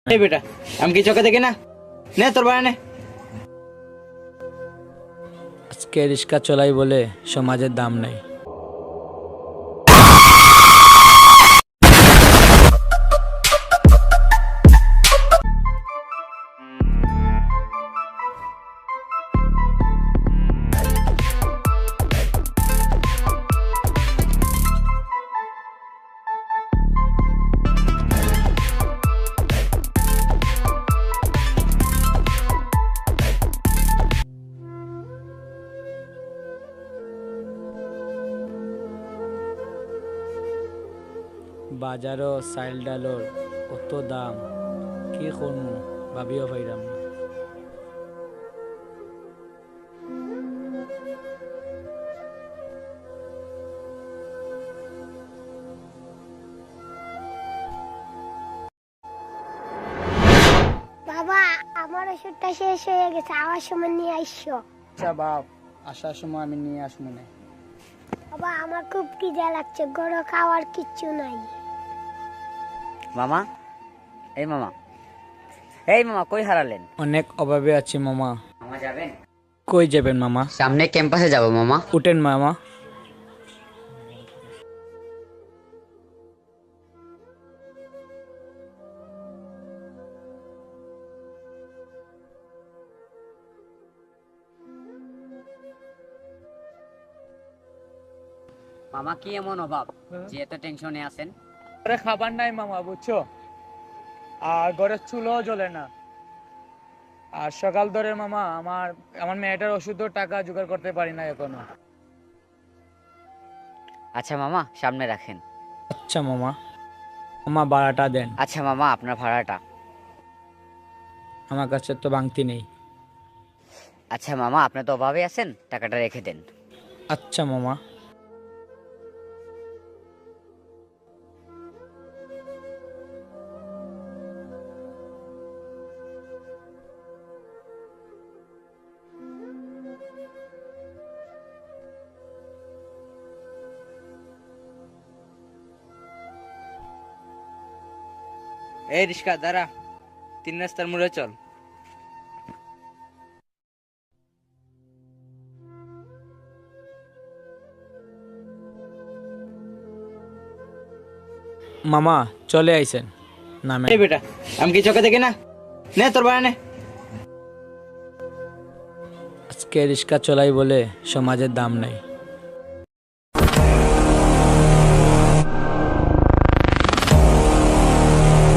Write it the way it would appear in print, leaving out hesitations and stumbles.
এই বেটা, আমি কি চোখে দেখি না? নে তোর ভাড়া নে। আজকে রিক্সা চলাই বলে সমাজের দাম নাই। বাজারও চাইল ডালর কত দাম, কি করমু ভাবিও পাইরাম না। বাবা, আমার ওষুধটা শেষ হয়ে গেছে, আবার সময় নিয়ে আইসো। আচ্ছা বাপ, আসার সময় আমি নিয়ে আসবো না। বাবা, আমার খুব খিদে লাগছে, গরো খাওয়ার কিচ্ছু নাই। মামা, এই মামা, এই মামা কই হারালেন? অনেক অভাবে আছি মামা। মামা যাবেন? কই যাবেন মামা? সামনে ক্যাম্পাসে যাব মামা। উঠেন মামা। মামা কি এমন অভাব যে এত টেনশনে আছেন? ঘরে খাবার নাই মামা, বুঝছো? আর ঘরের চুলো জ্বলে না। আর সকাল ধরে মামা আমার আমার মেয়েটার ওষুধের টাকা জোগাড় করতে পারি না এখনো। আচ্ছা মামা, সামনে রাখেন। আচ্ছা মামা, মামা ভাড়াটা দেন। আচ্ছা মামা, আপনার ভাড়াটা। আমার কাছে তো বাংতি নেই। আচ্ছা মামা, আপনি তো অভাবে আছেন, টাকাটা রেখে দেন। আচ্ছা মামা। এই রিস্কা দাঁড়া, 3 রাস্তার মোড়ে চল। মামা চলে আইছেন নামে। এই বেটা, আমি কি চোখে দেখি না? নে তোর ভাড়া নে। আজকে রিক্সা চলাই বলে সমাজের দাম নাই।